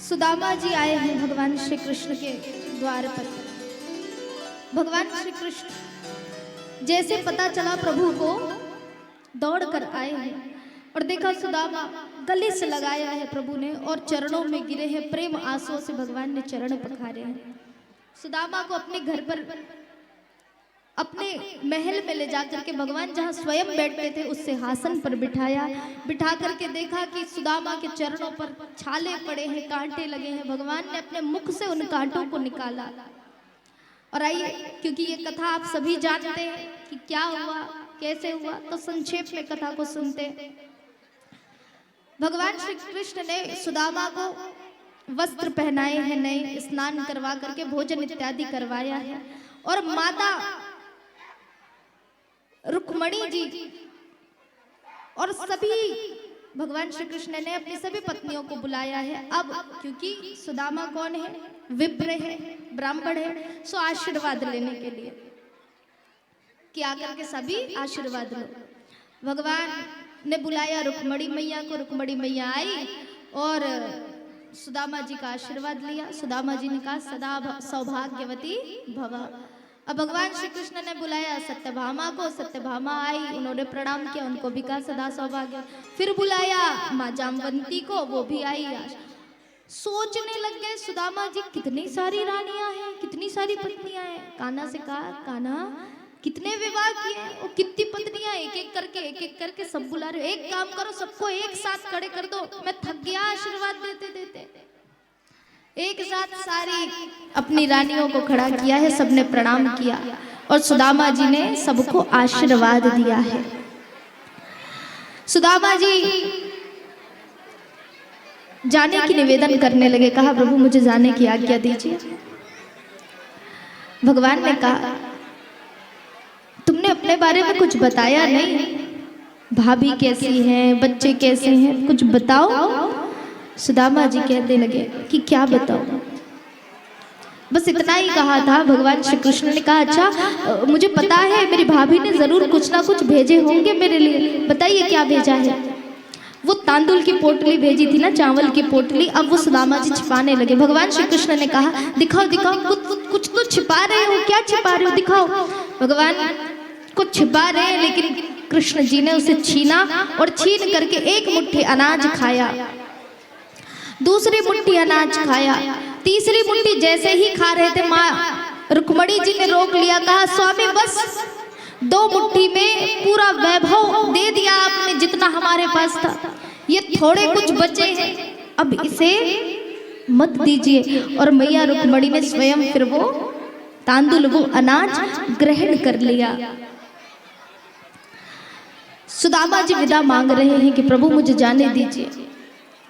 सुदामा जी आए हैं भगवान श्री कृष्ण के द्वार पर। भगवान श्री कृष्ण जैसे पता चला प्रभु को दौड़ कर आए हैं और देखा सुदामा गले से लगाया है प्रभु ने और चरणों में गिरे हैं, प्रेम आंसुओं से भगवान ने चरण पखारे हैं। सुदामा को अपने घर पर अपने महल में ले जाकर के भगवान जहाँ स्वयं बैठते थे उस सिंहासन पर बिठाया। बिठा करके देखा कि सुदामा के चरणों पर छाले पड़े हैं, कांटे लगे हैं। भगवान ने अपने मुख से उन कांटों को निकाला। और आइए, क्योंकि ये कथा आप सभी जानते हैं कि क्या हुआ कैसे हुआ, तो संक्षेप में कथा को सुनते हैं। भगवान श्री कृष्ण ने सुदामा को वस्त्र पहनाए हैं, नए स्नान करवा करके भोजन इत्यादि करवाया है। और माता रुक्मणी जी और सभी भगवान श्री कृष्ण ने अपनी सभी पत्नियों को बुलाया है। अब क्योंकि सुदामा कौन है, विप्र है, ब्राह्मण है, सो आशीर्वाद लेने के लिए कि आकर के सभी आशीर्वाद लो। भगवान ने बुलाया रुक्मणी मैया को। रुक्मणी मैया आई और सुदामा जी का आशीर्वाद लिया। सुदामा जी ने कहा सदा सौभाग्यवती भव। अब भगवान श्री कृष्ण ने बुलाया सत्यभामा को। सत्यभामा आई, उन्होंने प्रणाम किया, उनको भी कहा सदा सौभाग्य। फिर बुलाया माँ जामवंती को, वो भी आई। सोचने लग गए सुदामा जी कितनी सारी रानियां हैं, कितनी सारी पत्नियां हैं। कान्हा से कहा कान्हा कितने विवाह किए और कितनी पत्नियां, एक एक करके सब बुला रहे। एक काम करो, सबको एक साथ खड़े कर दो, मैं थक गया आशीर्वाद देते देते। एक साथ सारी अपनी रानियों को खड़ा किया है, सबने प्रणाम किया और सुदामा जी ने सबको आशीर्वाद दिया है। सुदामा जी जाने की निवेदन करने लगे। कहा प्रभु मुझे जाने की आज्ञा दीजिए। भगवान ने कहा तुमने अपने बारे में कुछ बताया नहीं, भाभी कैसी है, बच्चे कैसे हैं, कुछ बताओ। सुदामा जी कहने लगे कि क्या बताओ, बस इतना ही कहा था। भगवान श्री कृष्ण ने कहा अच्छा मुझे पता है मेरी भाभी ने जरूर कुछ ना कुछ भेजे होंगे मेरे लिए, बताइए क्या भेजा है। वो तांदुल की पोटली भेजी थी ना, चावल की पोटली। अब वो सुदामा जी छिपाने लगे। भगवान श्री कृष्ण ने कहा दिखाओ दिखाओ, कुछ तो छिपा रहे हो, क्या छिपा रहे हो दिखाओ। भगवान कुछ छिपा रहे हैं, लेकिन कृष्ण जी ने उसे छीना और छीन करके एक मुट्ठी अनाज खाया, दूसरी मुट्ठी अनाज खाया, तीसरी मुट्ठी जैसे ही खा रहे थे माँ रुक्मणी जी ने रोक लिया। कहा स्वामी बस 2 मुट्ठी में पूरा वैभव दे दिया आपने जितना हमारे पास था, ये थोड़े कुछ बचे हैं, अब इसे मत दीजिए। और मैया रुक्मणी ने स्वयं फिर वो तांदुल वो अनाज ग्रहण कर लिया। सुदामा जी विदा मांग रहे हैं कि प्रभु मुझे जाने दीजिए।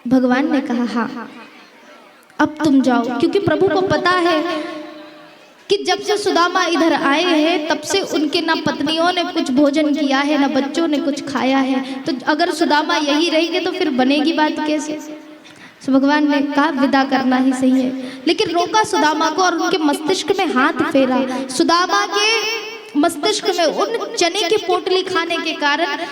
भगवान ने कहा हाँ अब तुम जाओ, क्योंकि प्रभु को पता है कि जब से सुदामा इधर आए हैं तब से उनके ना पत्नियों ने कुछ भोजन किया है ना बच्चों ने कुछ खाया है। तो अगर सुदामा यही रहेंगे तो फिर बनेगी बात कैसे। तो भगवान ने कहा विदा करना ही सही है, लेकिन रोका सुदामा को और उनके मस्तिष्क में हाथ फेरा। सुदामा के मस्तिष्क में उन चने की पोटली खाने के कारण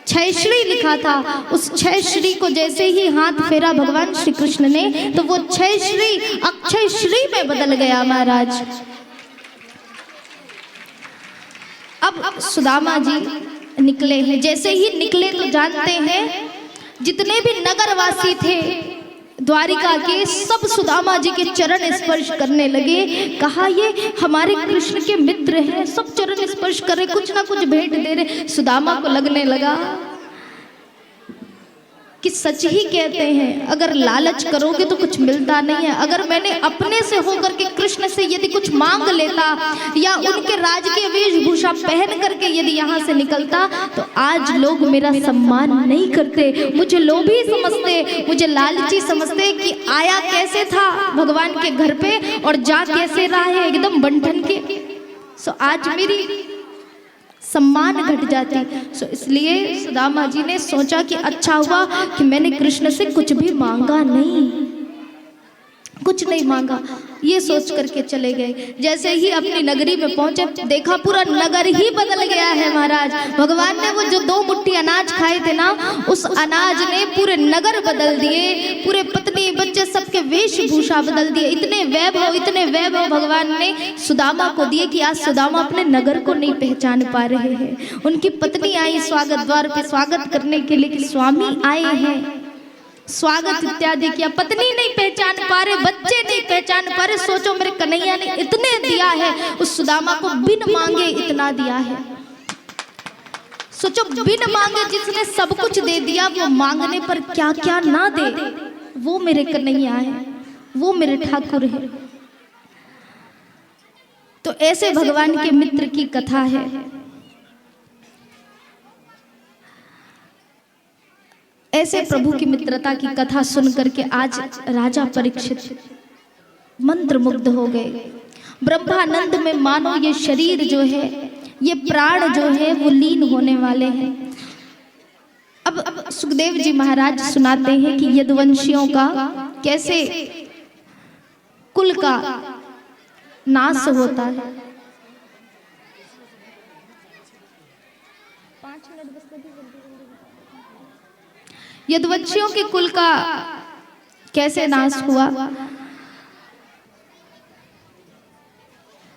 क्षयश्री लिखा था। उस क्षयश्री को जैसे ही हाथ फेरा भगवान श्री कृष्ण ने, तो वो क्षयश्री अक्षयश्री में बदल गया महाराज। अब सुदामा जी निकले हैं। जैसे ही निकले तो जानते हैं जितने भी नगरवासी थे द्वारिका के, सब सुदामा जी के चरण स्पर्श करने लगे। कहा ये हमारे कृष्ण के मित्र हैं, सब चरण स्पर्श कर रहे, कुछ ना कुछ भेंट दे रहे। सुदामा को लगने लगा कि सच ही कहते हैं, अगर लालच करोगे तो कुछ मिलता नहीं है। अगर मैंने अपने से होकर के कृष्ण से यदि कुछ मांग लेता या उनके राजकीय वेशभूषा पहन करके यदि यहाँ से निकलता तो आज लोग मेरा सम्मान नहीं करते, मुझे लोभी समझते, मुझे लालची समझते कि आया कैसे था भगवान के घर पे और जा कैसे रहा है एकदम बंठन के। सो आज मेरी सम्मान घट जाती। सो इसलिए सुदामा जी ने सोचा कि अच्छा हुआ कि मैंने कृष्ण से कुछ भी मांगा नहीं, कुछ नहीं मांगा, ये सोच करके चले गए। जैसे ही अपनी नगरी में पहुंचे देखा पूरा नगर ही बदल गया है महाराज। भगवान ने वो जो 2 मुट्ठी अनाज खाए थे ना, उस अनाज ने पूरे नगर बदल दिए। पूरे पत्नी बच्चे सबके के वेशभूषा बदल दिए। इतने वैभव भगवान ने सुदामा को दिए कि आज सुदामा अपने नगर को नहीं पहचान पा रहे हैं। उनकी पत्नी आई स्वागत द्वार पे स्वागत करने के लिए कि स्वामी आए हैं, स्वागत इत्यादि किया। पत्नी नहीं पहचान पा रहे, बच्चे नहीं पहचान पा रहे। सोचो मेरे कन्हैया ने इतने दिया है, उस सुदामा को बिन मांगे इतना दिया है। सोचो बिन मांगे जिसने सब कुछ दे दिया, वो मांगने पर क्या क्या ना दे। वो मेरे कन्हैया है, वो मेरे ठाकुर है। तो ऐसे भगवान के मित्र की कथा है। ऐसे प्रभु की मित्रता की कथा सुन करके आज राजा परीक्षित मंत्रमुग्ध हो गए। ब्रह्मानंद में मानो ये शरीर जो है, ये प्राण जो है वो लीन होने वाले हैं। अब सुखदेव जी महाराज सुनाते हैं कि यदुवंशियों का कैसे कुल का नाश होता है। यदुवंशियों के कुल का कैसे नाश हुआ।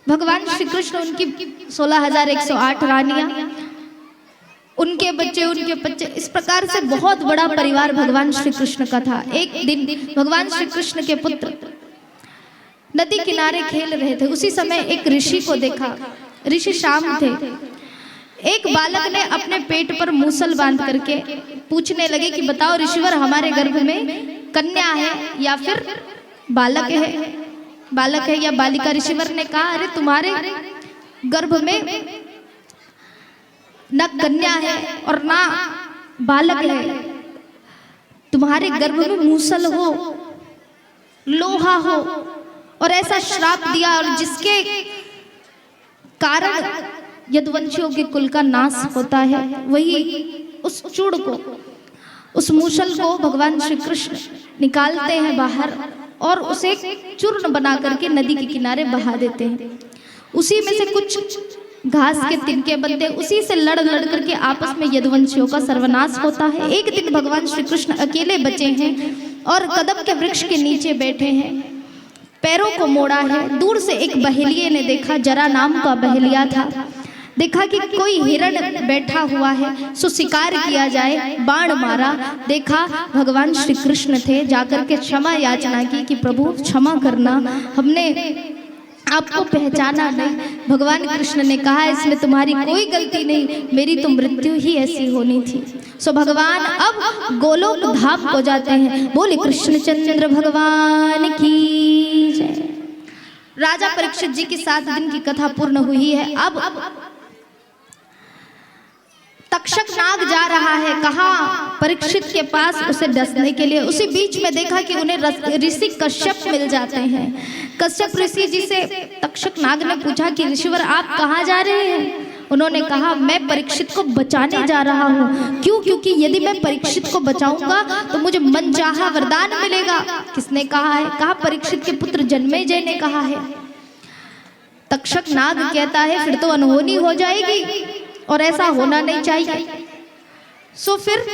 भगवान श्री कृष्ण, उनकी 16,108 रानियां, उनके बच्चे, इस प्रकार से बहुत बड़ा परिवार भगवान श्री कृष्ण का था। एक दिन भगवान श्री कृष्ण के पुत्र नदी किनारे खेल रहे थे। उसी समय एक ऋषि को देखा। ऋषि शाम थे। एक बालक ने अपने पेट पर मूसल बांध करके पूछने लगे कि बताओ ऋषिवर, हमारे गर्भ में कन्या है या फिर बालक है या बालिका। ऋषिवर ने कहा, अरे तुम्हारे गर्भ में न कन्या है और ना बालक है, तुम्हारे गर्भ में मूसल हो, लोहा हो, और ऐसा श्राप दिया, और जिसके कारण यदुवंशियों के कुल का नाश होता है। वही उस चूड़ को, उस मूसल को भगवान श्री कृष्ण निकालते हैं बाहर और उसे चूर्ण बना करके नदी के किनारे बहा देते हैं। उसी में से कुछ घास के तिनके बनते, उसी से लड़ करके आपस में यदुवंशियों का सर्वनाश होता है। एक दिन भगवान श्री कृष्ण अकेले बचे हैं और कदम के वृक्ष के नीचे बैठे हैं, पैरों को मोड़ा है। दूर से एक बहेलिये ने देखा, जरा नाम का बहेलिया था। देखा कि कोई हिरण बैठा हुआ है, सो शिकार किया जाए, बाण मारा। देखा भगवान श्री कृष्ण थे, जाकर के क्षमा याचना की कि प्रभु क्षमा करना, हमने आपको पहचाना नहीं। भगवान कृष्ण ने कहा, इसमें तुम्हारी कोई गलती नहीं, मेरी तो मृत्यु ही ऐसी होनी थी। सो भगवान अब गोलोक धाम को जाते हैं। बोले कृष्णचंद्र भगवान की जय। राजा परीक्षित जी की 7 दिन की कथा पूर्ण हुई है। अब तक्षक नाग जा रहा है, कहाँ? परीक्षित के पास उसे डसने के लिए। उसी बीच में देखा कि उन्हें ऋषि कश्यप मिल जाते हैं। कश्यप ऋषि जी से तक्षक नाग ने पूछा कि ऋषिवर आप कहाँ जा रहे हैं? उन्होंने कहा, मैं परीक्षित को बचाने जा रहा हूँ। क्यों? क्योंकि यदि मैं परीक्षित को बचाऊंगा तो मुझे मनचाहा वरदान मिलेगा। किसने कहा है? कहा परीक्षित के पुत्र जन्मेजय ने कहा है। तक्षक नाग कहता है, फिर तो अनहोनी हो जाएगी और ऐसा होना नहीं चाहिए। सो फिर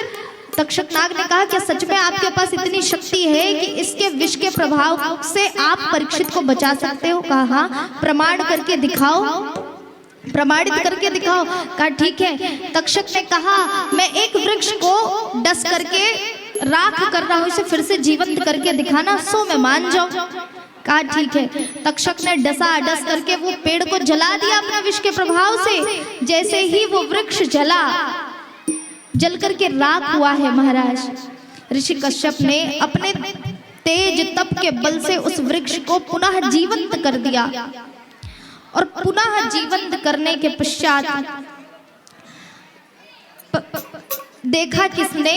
तक्षक नाग ने कहा, क्या सच में आपके पास इतनी शक्ति है कि इसके विष के प्रभाव से आप परीक्षित को बचा सकते हो? कहा हाँ। प्रमाण करके दिखाओ, प्रमाणित करके दिखाओ। कहा ठीक है। तक्षक ने कहा, मैं एक वृक्ष को डस करके राख कर रहा हूं, इसे फिर से जीवंत करके दिखाना, सो मैं मान जाऊं। कहा ठीक है। तक्षक ने डस करके वो पेड़ को जला दिया अपने विष के प्रभाव से। जैसे ही वो वृक्ष जल करके राख हुआ है महाराज, ऋषि कश्यप ने अपने तेज तप के बल से उस वृक्ष को पुनः जीवंत कर दिया। और पुनः जीवंत करने के पश्चात देखा किसने?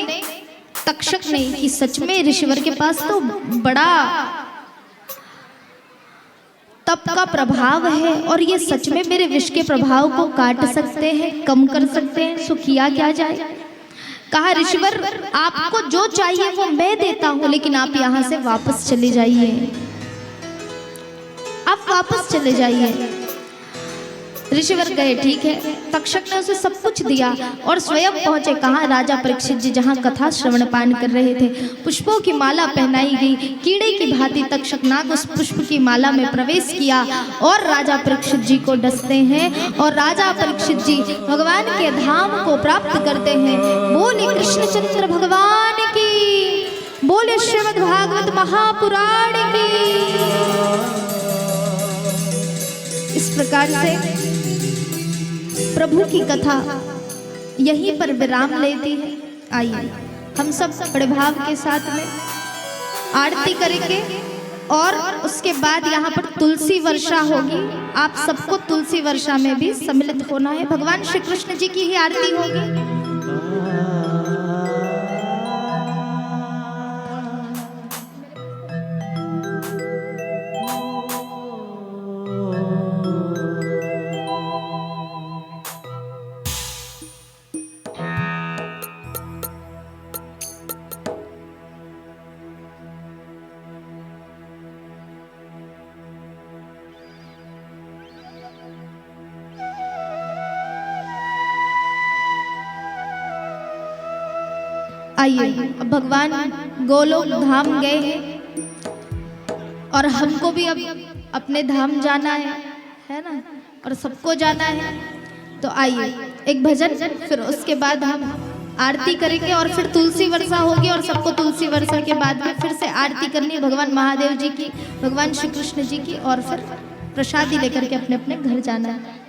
तक्षक ने, कि सच में ऋषिवर के पास तो बड़ा तप का प्रभाव है और ये सच में मेरे विष के प्रभाव को काट सकते हैं, कम कर सकते हैं। सो किया क्या जाए? कहा ऋषिवर, आपको जो चाहिए वो मैं देता हूं, लेकिन आप यहां से वापस चले जाइए, आप वापस चले जाइए। ऋषिवर गए, ठीक है। तक्षक ने उसे सब कुछ दिया और स्वयं पहुंचे कहाँ, राजा परीक्षित जी जहाँ कथा श्रवण पान कर रहे थे। पुष्पों की माला पहनाई गई, कीड़े की भांति तक्षक नाग उस पुष्प की माला में प्रवेश किया और राजा परीक्षित जी को डसते हैं और राजा परीक्षित जी भगवान के धाम को प्राप्त करते हैं। बोले कृष्णचंद्र भगवान की, बोले श्रीमद् भागवत महापुराण की। इस प्रकार से प्रभु की कथा यहीं पर विराम लेती है। आइए हम सब बड़े भाव के साथ में आरती करेंगे और उसके बाद यहाँ पर तुलसी वर्षा होगी। आप सबको तुलसी वर्षा में भी सम्मिलित होना है। भगवान श्री कृष्ण जी की ही आरती होगी। आइए अब भगवान गोलोक धाम गए हैं और हमको भी अब अपने धाम जाना है ना, और सबको जाना है। तो आइए एक भजन, फिर उसके बाद हम आरती करेंगे और फिर तुलसी वर्षा होगी और सबको तुलसी वर्षा के बाद में फिर से आरती करनी है भगवान महादेव जी की, भगवान श्री कृष्ण जी की, और फिर प्रसादी लेकर के अपने अपने घर जाना है।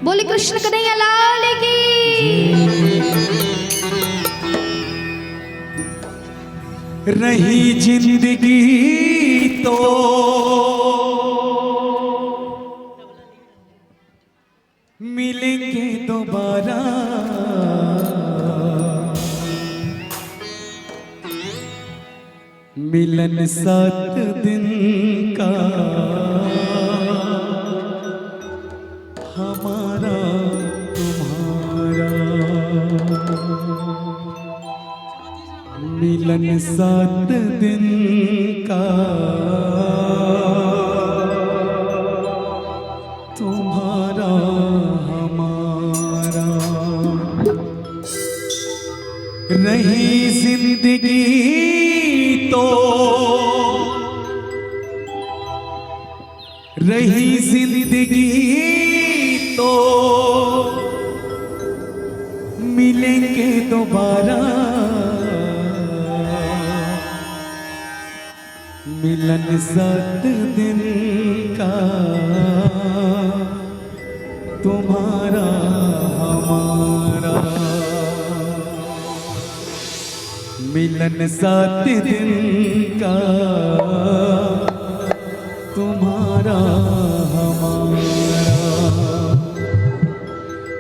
बोले कृष्ण कन्हैया लाल की। रही जिंदगी तो मिलेंगे दोबारा, मिलन 7 दिन का हमारा तुम्हारा, मिलन 7 दिन का तुम्हारा हमारा। रही जिंदगी तो, रही जिंदगी तो मिलेंगे दोबारा, मिलन 7 दिन का तुम्हारा हमारा, मिलन 7 दिन का तुम्हारा हमारा,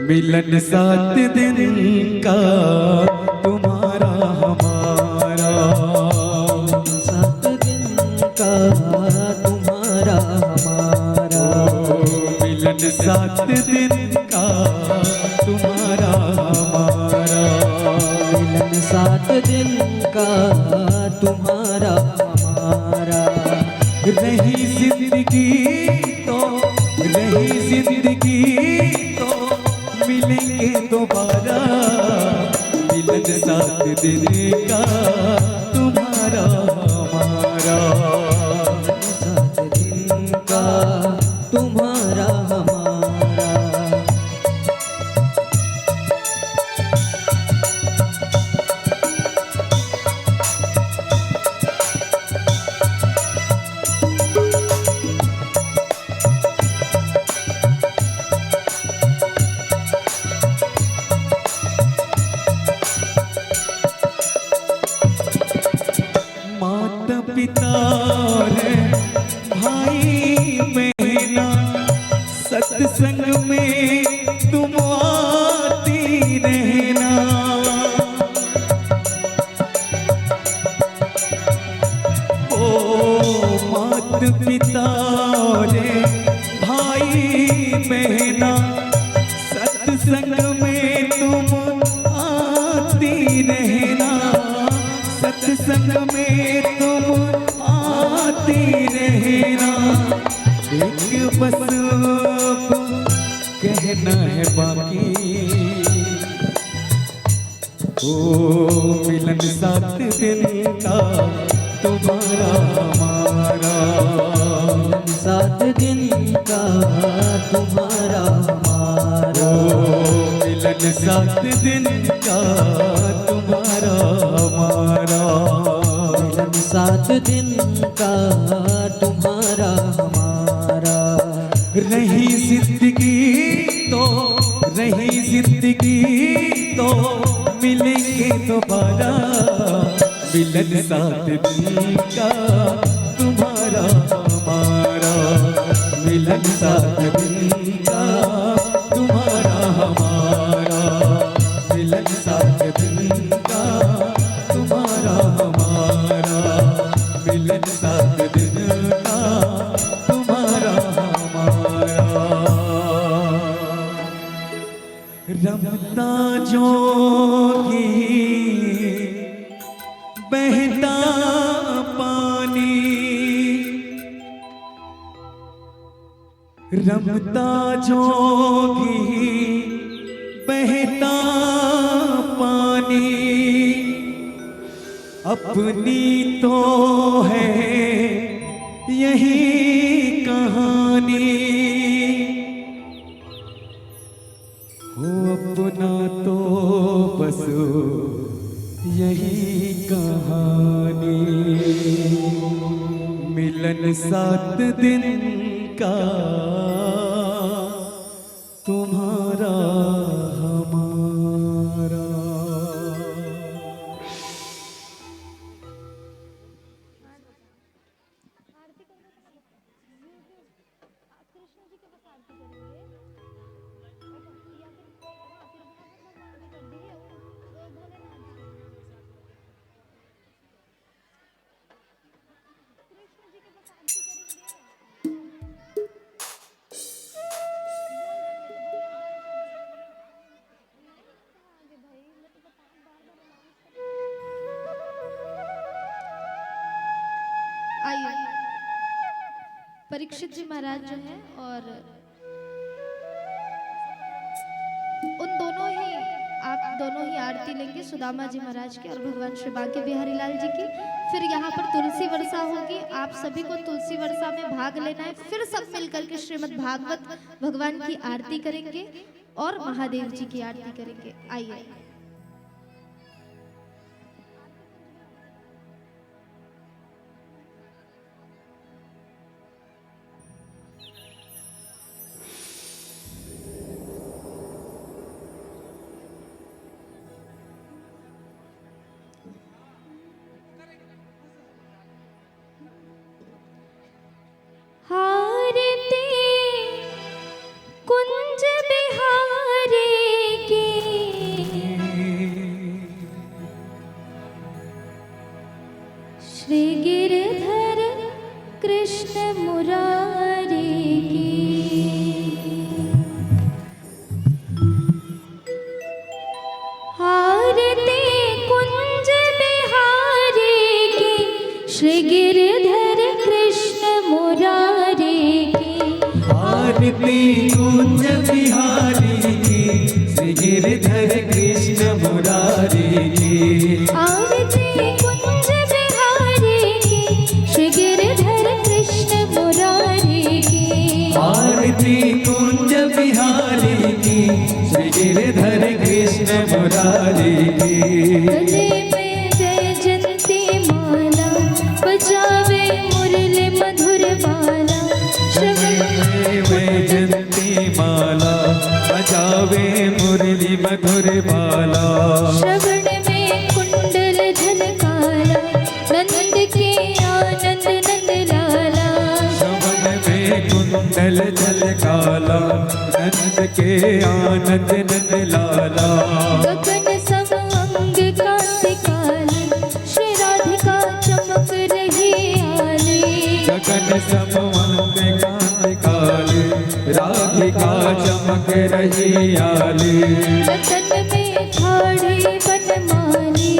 मिलन 7 दिन का तुम्हारा हमारा, 7 दिन का तुम्हारा हमारा, मिलन 7 दिन का तुम्हारा हमारा, मिलन 7 दिन का तुम्हारा हमारा। रही जिंदगी तो, रही जिंदगी तो मिलेंगे दोबारा, मिलन 7 दिन का तुम्हारा हमारा, 7 दिन का तुम्हारा हमारा। माता पिता रे भाई बहना, सत्संग में तुम आती रहना, ओ माता पिता रे भाई बहना, सत्संग में तुम आती रहना, सत्संग में तुम आती गाती रहना, एक बस अब कहना है बाकी। ओ मिलन 7 दिन का तुम्हारा हमारा, 7 दिन का तुम्हारा हमारा, मिलन 7 दिन का तुम्हारा हमारा, मिलन 7 दिन का तुम्हारा हमारा। रही जिंदगी तो मिलेंगे दोबारा, मिलन 7 दिन का तुम्हारा हमारा, मिलन 7 दिन का तुम्हारा हमारा, मिलन 7 दिन का तुम्हारा हमारा, मिलन 7 दिन का तुम्हारा हमारा। रमता जोगी बहता पानी, रमता जोगी बहता पानी, अपनी तो है यही कहानी, हो अपना तो बस यही कहानी। मिलन 7 दिन का तुम्हारा हमारा। आइए परीक्षित जी महाराज जो हैं और उन दोनों ही आप दोनों ही आरती लेंगे, सुदामा जी महाराज की और भगवान श्री बांके बिहारी लाल जी की। फिर यहाँ पर तुलसी वर्षा होगी, आप सभी को तुलसी वर्षा में भाग लेना है। फिर सब मिलकर के श्रीमद् भागवत भगवान की आरती करेंगे और महादेव जी की आरती करेंगे। आइए कुंज बिहारी की श्री गिरधर कृष्ण मुरारी की, आरती कुंज बिहारी की श्री गिरधर कृष्ण मुरारी की, आरती कुंज बिहारी की श्री गिरधर कृष्ण मुरारी की, आरती कुंज बिहारी की श्री गिरधर कृष्ण मुरारी की, आरती कुंज बिहारी की श्री गिरधर कृष्ण मुरारी की। गले में जयंती माला बजावे मुरली मधुर बाला, श्रवण वैजंती माला बजावे मुरली मधुर बाला, श्रवण में कुंडल झनकाला नंद के आनंद नंद लाला, श्रवण में कुंडल झलकाला नंद के आनंद नंद लाला, गगन सम अंग कांति काली श्री राधिका चमक रही आली, गगन समवंत कांति काली राधिका चमक रही आली, लतन में ठाड़ी बनमाली,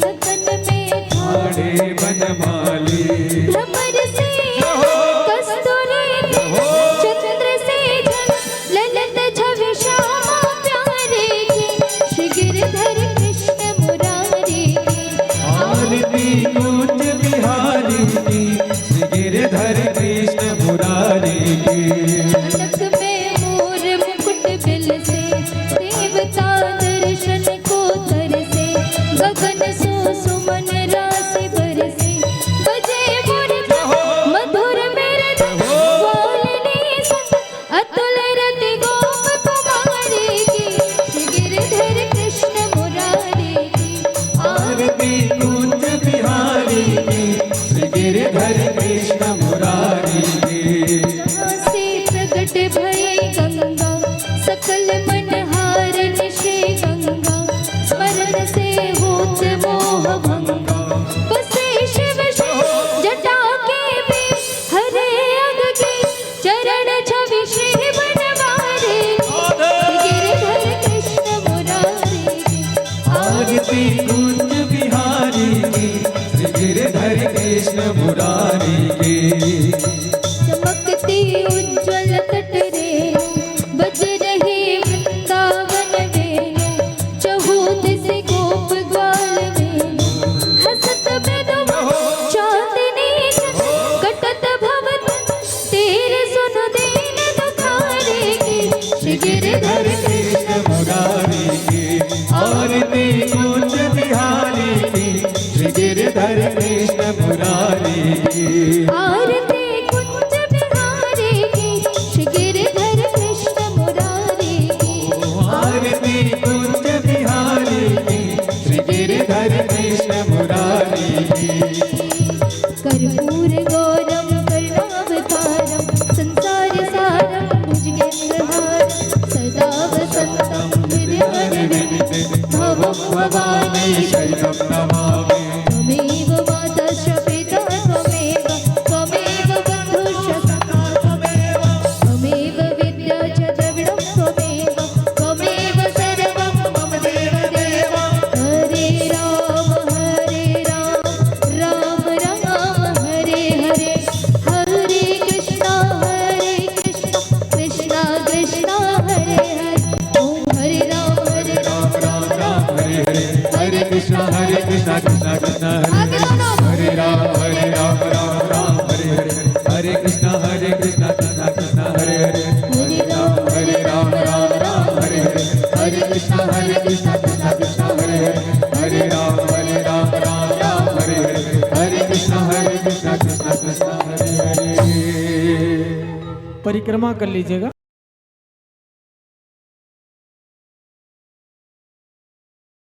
लतन में ठाड़े बनमाली, भ्रमर से कुंज बिहारी की, श्री गिरधर कृष्ण मुरारी की। नक में मोर मुकुट बिल से, देवता दर्शन को तरसे, गगन सो सुमन राशि बरसे, बजे मुरली मधुर मेरे बोलने सुन, अतुल रति गोप कुमारी की, श्री गिरधर कृष्ण मुरारी की। आरती कुंज बिहारी की, श्री गिरधर कृष्ण मुरारी की। जहाँ से प्रगट भये गंगा, सकल मन हारन से गंगा, स्मरण से होत मोह भंगा, बसे शिव जटा के बीच, हरे अग के चरण छवि श्री बनवारे, गिरधर कृष्ण मुरारी की। आरती कुंज बिहारी की, श्री गिरधर कृष्ण मुरारी की। चमकती उज्ज्वल तट रेणु, बज रही वृंदावन वेणु, चहु दिस गोप ग्वाल वेणु, हसत मृदु चांदनी कटत भवन, तेरे सुन दीन दुखारे की, श्री गिरधर कृष्ण मुरारी की। आरती कुंज बिहारी की, श्री गिरधर कृष्ण मुरारी की। आरती कुंज बिहारी की, श्री गिरधर कृष्ण मुरारी की। आरती कुंज बिहारी की, श्री गिरधर कृष्ण मुरारी की। कर्पूर गौरम करुणावतारम, संसार सारम भुजगेन्द्रहारम, सदा वसंतम हृदय भवं भवानी शरणं नमामि। त्वमेव माता च पिता त्वमेव, त्वमेव बन्धुश्च सखा त्वमेव, त्वमेव विद्या च द्रविणं त्वमेव, त्वमेव सर्वं मम देवदेव। हरे राम राम राम हरे हरे, हरे कृष्णा कृष्णा कृष्णा हरे हरे। ओम हरे राम राम राम हरे हरे, हरे कृष्णा कृष्णा कृष्णा हरे आगे दोनों। हरे राम राम राम हरे हरे, हरे कृष्णा कृष्णा कृष्णा हरे हरे, हरे राम राम हरे हरे, हरे कृष्णा कृष्णा कृष्णा हरे हरे, हरे राम राम हरे हरे, हरे कृष्णा कृष्णा कृष्णा हरे हरे। परिक्रमा कर लीजिएगा।